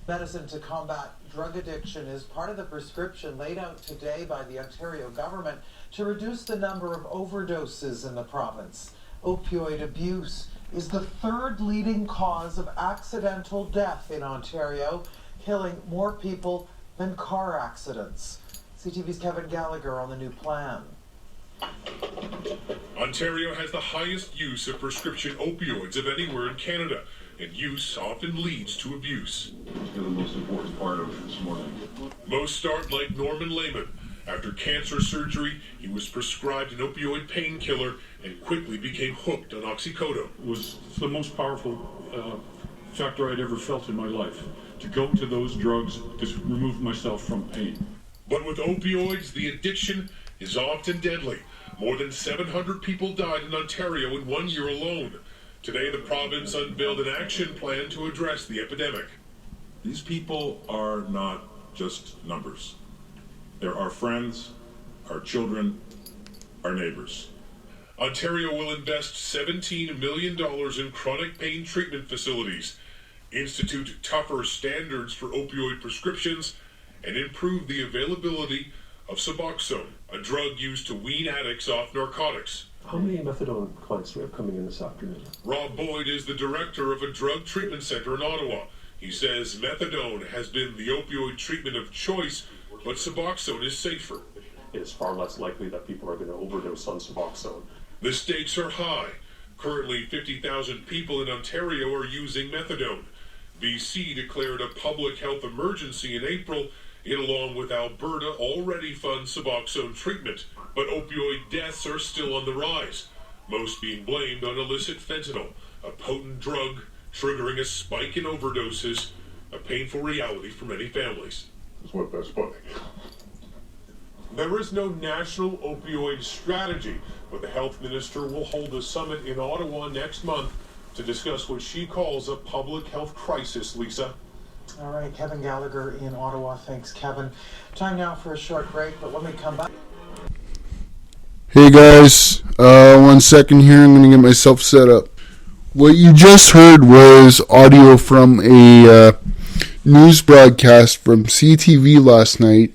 Medicine to combat drug addiction is part of the prescription laid out today by the Ontario government to reduce the number of overdoses in the province. Opioid abuse is the third leading cause of accidental death in Ontario, killing more people than car accidents. CTV's Kevin Gallagher on the new plan. Ontario has the highest use of prescription opioids of anywhere in Canada, and use often leads to abuse. The most important part of this morning. Most start like Norman Lehman. After cancer surgery, he was prescribed an opioid painkiller and quickly became hooked on oxycodone. It was the most powerful factor I'd ever felt in my life. To go to those drugs to remove myself from pain. But with opioids, the addiction is often deadly. More than 700 people died in Ontario in 1 year alone. Today, the province unveiled an action plan to address the epidemic. These people are not just numbers. They're our friends, our children, our neighbors. Ontario will invest $17 million in chronic pain treatment facilities, institute tougher standards for opioid prescriptions, and improve the availability of Suboxone, a drug used to wean addicts off narcotics. How many methadone clients do we have coming in this afternoon? Rob Boyd is the director of a drug treatment center in Ottawa. He says methadone has been the opioid treatment of choice, but Suboxone is safer. It is far less likely that people are going to overdose on Suboxone. The stakes are high. Currently, 50,000 people in Ontario are using methadone. BC declared a public health emergency in April. It, along with Alberta, already funds Suboxone treatment, but opioid deaths are still on the rise, most being blamed on illicit fentanyl, a potent drug triggering a spike in overdoses, a painful reality for many families. That's what that's funny. There is no national opioid strategy, but the health minister will hold a summit in Ottawa next month to discuss what she calls a public health crisis, Lisa. All right, Kevin Gallagher in Ottawa. Thanks, Kevin. Time now for a short break, but when we come back... Hey guys, 1 second here, I'm going to get myself set up. What you just heard was audio from a news broadcast from CTV last night,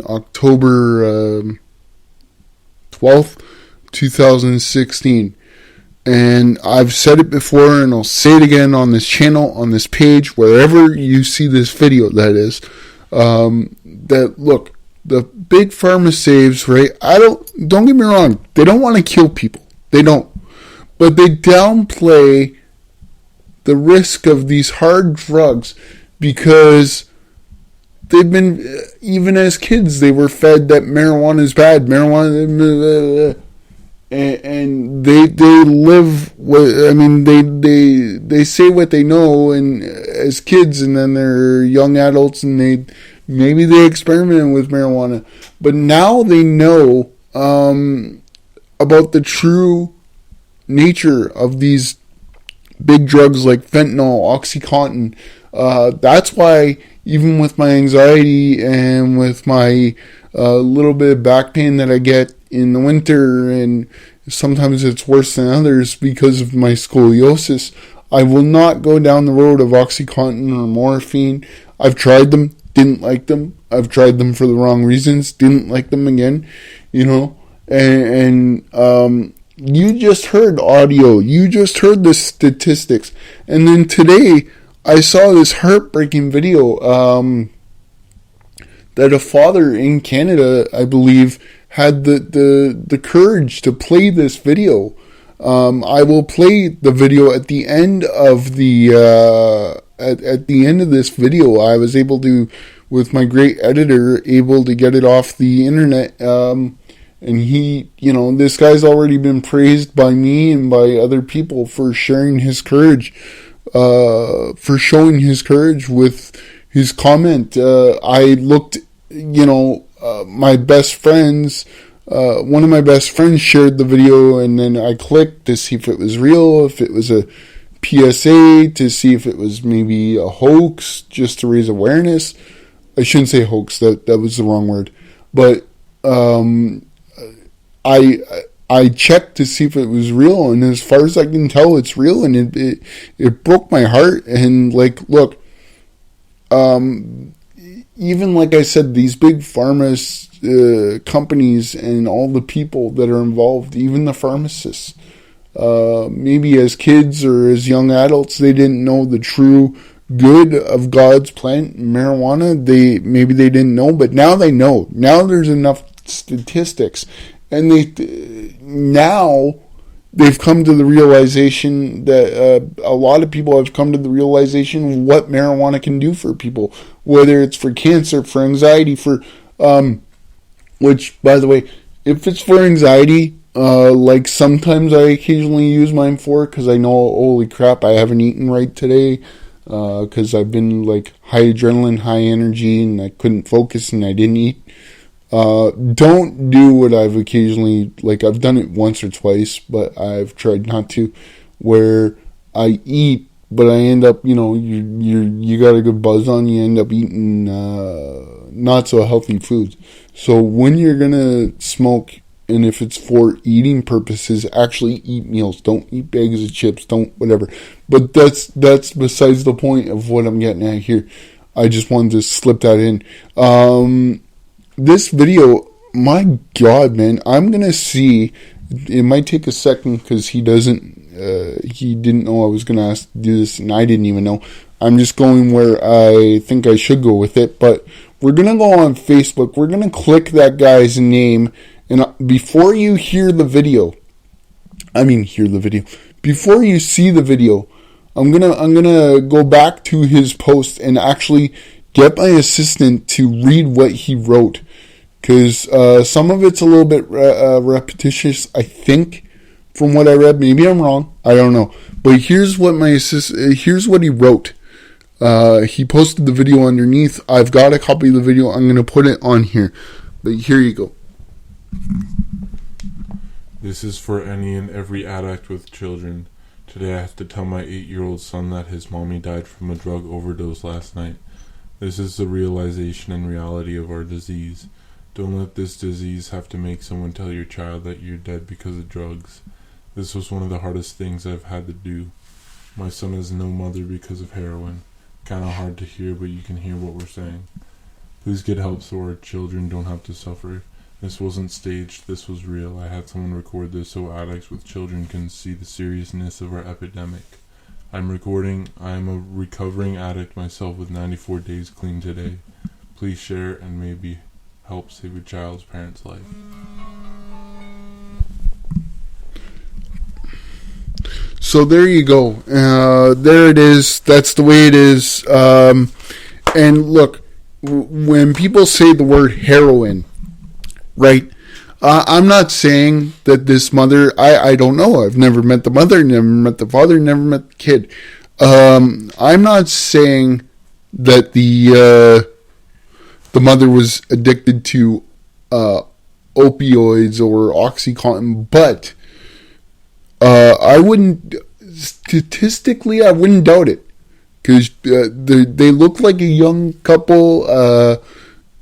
October 12th, 2016. And I've said it before, and I'll say it again on this channel, on this page, wherever you see this video, that is, that, look, the big pharma saves, right? Don't get me wrong, they don't want to kill people. They don't. But they downplay the risk of these hard drugs because they've been, even as kids, they were fed that marijuana is bad. And they live they say what they know and as kids, and then they're young adults and maybe they experiment with marijuana, but now they know about the true nature of these big drugs like fentanyl, OxyContin. That's why even with my anxiety and with my little bit of back pain that I get in the winter, and sometimes it's worse than others because of my scoliosis, I will not go down the road of OxyContin or morphine. I've tried them, didn't like them. I've tried them for the wrong reasons, didn't like them again, and you just heard audio, you just heard the statistics, and then today I saw this heartbreaking video that a father in Canada, I believe, had the courage to play this video. I will play the video at the end of the at the end of this video. I was able to, with my great editor, able to get it off the internet. And he, this guy's already been praised by me and by other people for sharing his courage, for showing his courage with his comment. I looked, my best friends, one of my best friends shared the video, and then I clicked to see if it was real, if it was a PSA, to see if it was maybe a hoax, just to raise awareness. I shouldn't say hoax, that was the wrong word. But I checked to see if it was real, and as far as I can tell, it's real, and it broke my heart. And like, look, even like I said, these big pharma companies and all the people that are involved, even the pharmacists, maybe as kids or as young adults, they didn't know the true good of God's plant, marijuana. Maybe they didn't know, but now they know. Now there's enough statistics, and they've come to the realization that a lot of people have come to the realization of what marijuana can do for people, whether it's for cancer, for anxiety, for which, by the way, if it's for anxiety, like sometimes I occasionally use mine for, because I know, holy crap, I haven't eaten right today, because I've been like high adrenaline, high energy, and I couldn't focus and I didn't eat. Don't do what I've occasionally, like I've done it once or twice, but I've tried not to, where I eat, but I end up, you got a good buzz on, you end up eating not so healthy foods. So when you're gonna smoke, and if it's for eating purposes, actually eat meals. Don't eat bags of chips. Don't whatever. But that's besides the point of what I'm getting at here. I just wanted to slip that in. This video, my God, man, I'm gonna see. It might take a second because he didn't know I was gonna ask to do this, and I didn't even know. I'm just going where I think I should go with it. But we're gonna go on Facebook. We're gonna click that guy's name. And before you before you see the video, I'm gonna go back to his post and actually get my assistant to read what he wrote, because some of it's a little bit repetitious, I think, from what I read. Maybe I'm wrong. I don't know. But here's what here's what he wrote. He posted the video underneath. I've got a copy of the video. I'm gonna put it on here. But here you go. This is for any and every addict with children. Today I have to tell my 8-year-old son that his mommy died from a drug overdose last night. This is the realization and reality of our disease. Don't let this disease have to make someone tell your child that you're dead because of drugs. This was one of the hardest things I've had to do. My son has no mother because of heroin. Kinda hard to hear, but you can hear what we're saying. Please get help so our children don't have to suffer. This wasn't staged, this was real. I had someone record this so addicts with children can see the seriousness of our epidemic. I am a recovering addict myself with 94 days clean today. Please share and maybe help save a child's parent's life. So there you go. There it is. That's the way it is. And look, when people say the word heroin, right? I'm not saying that this mother, I don't know. I've never met the mother, never met the father, never met the kid. I'm not saying that the mother was addicted to opioids or OxyContin, but I wouldn't doubt it, because they look like a young couple,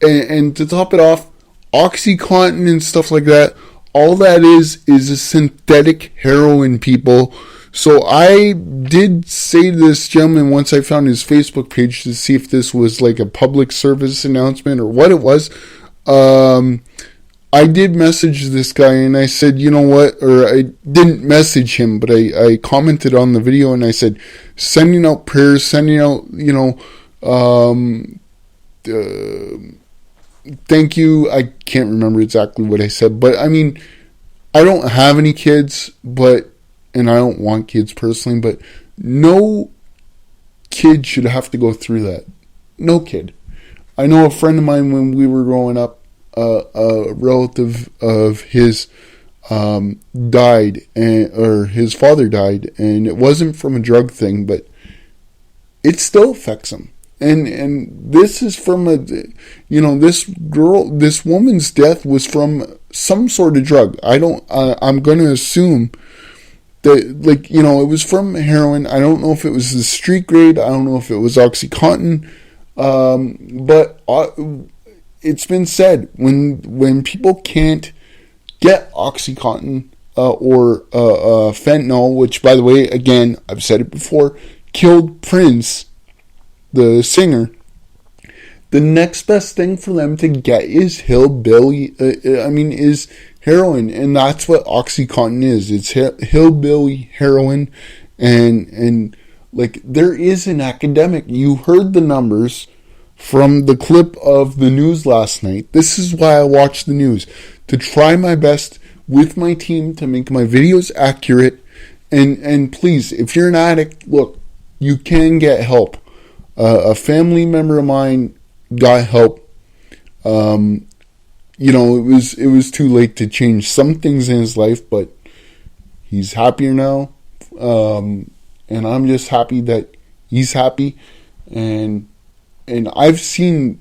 and to top it off, OxyContin and stuff like that, all that is a synthetic heroin, people. So I did say to this gentleman once I found his Facebook page to see if this was like a public service announcement or what it was. I did message this guy and I said, you know what, or I didn't message him, but I commented on the video and I said, sending out prayers, sending out, thank you. I can't remember exactly what I said, but I mean, I don't have any kids, and I don't want kids personally, but no kid should have to go through that. No kid. I know a friend of mine, when we were growing up, a relative of his died, or his father died, and it wasn't from a drug thing, but it still affects him. And this is from this woman's death was from some sort of drug. I'm going to assume that, it was from heroin. I don't know if it was the street grade. I don't know if it was OxyContin. But it's been said, when people can't get OxyContin, or fentanyl, which, by the way, again, I've said it before, killed Prince, the singer, the next best thing for them to get is is heroin, and that's what OxyContin is. It's hillbilly heroin, and like, there is an academic. You heard the numbers from the clip of the news last night. This is why I watch the news, to try my best with my team to make my videos accurate. And please, if you're an addict, look, you can get help. A family member of mine got help. It was too late to change some things in his life, but he's happier now. And I'm just happy that he's happy. And I've seen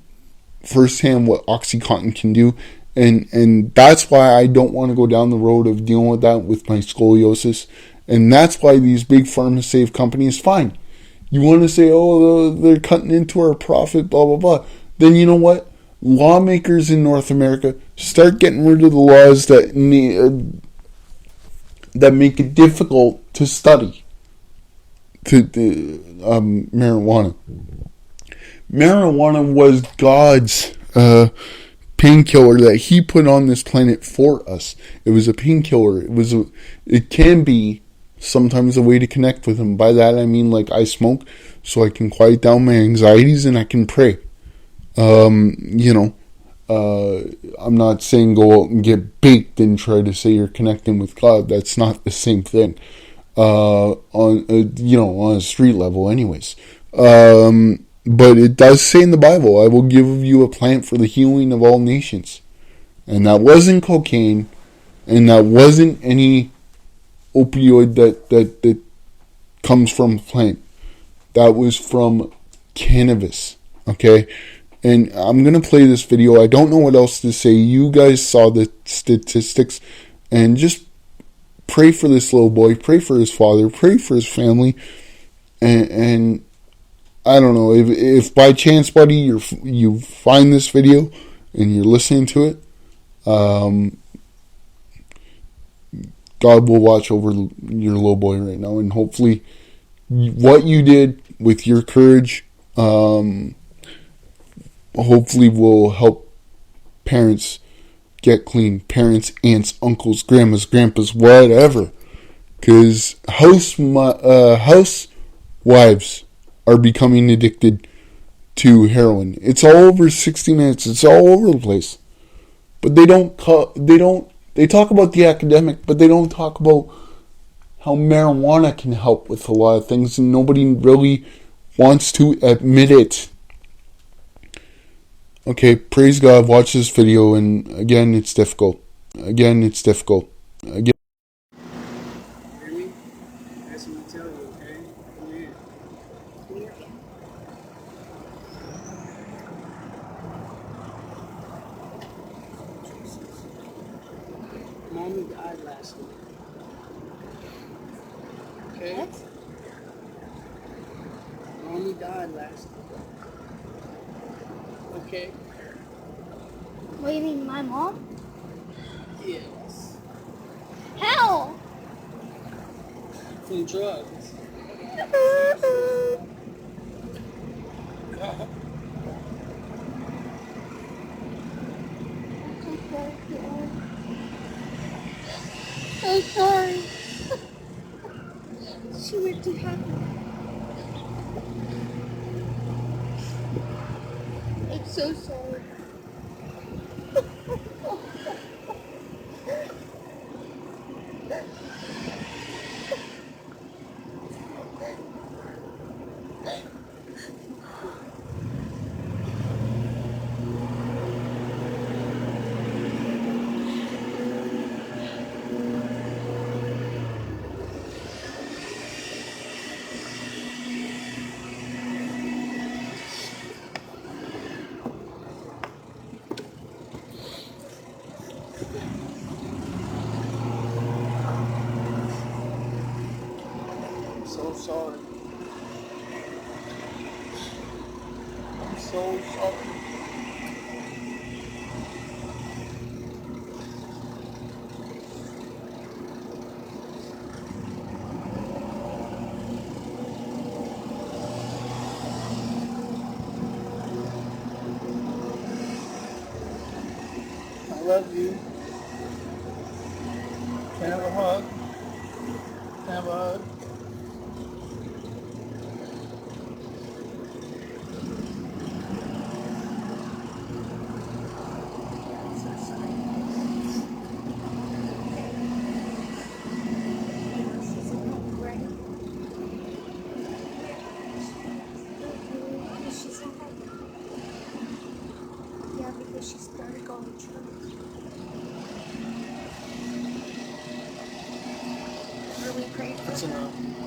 firsthand what OxyContin can do. And that's why I don't want to go down the road of dealing with that with my scoliosis. And that's why these big pharma-safe companies, fine. You want to say, oh, they're cutting into our profit, blah, blah, blah. Then you know what? Lawmakers in North America, start getting rid of the laws that make it difficult to study marijuana. Marijuana was God's painkiller that he put on this planet for us. It was a painkiller. It can be sometimes a way to connect with him. By that I mean, like, I smoke so I can quiet down my anxieties and I can pray. I'm not saying go out and get baked and try to say you're connecting with God. That's not the same thing. On a street level, anyways. But it does say in the Bible, I will give you a plant for the healing of all nations. And that wasn't cocaine, and that wasn't any opioid that comes from a plant. That was from cannabis, okay? And I'm going to play this video. I don't know what else to say. You guys saw the statistics, and just pray for this little boy, pray for his father, pray for his family, and I don't know, if by chance, buddy, you find this video and you're listening to it, God will watch over your little boy right now, and hopefully what you did with your courage, hopefully will help parents get clean. Parents, aunts, uncles, grandmas, grandpas, whatever. Because housewives are becoming addicted to heroin. It's all over 60 Minutes. It's all over the place. But they talk about the academic, but they don't talk about how marijuana can help with a lot of things, and nobody really wants to admit it. Okay, praise God, watch this video, and again, it's difficult. Really? That's what we tell you, okay? Amen. Mommy died last night. Okay? What? Mommy died last night. Okay? What do you mean, my mom? Yes. How? From drugs. I'm sorry. She went to heaven. I'm so sorry. So sorry. I'm so sorry. love you. Can I have a hug? Can I have a hug? Yeah, because she started going to church. Are we praying for That's her? enough.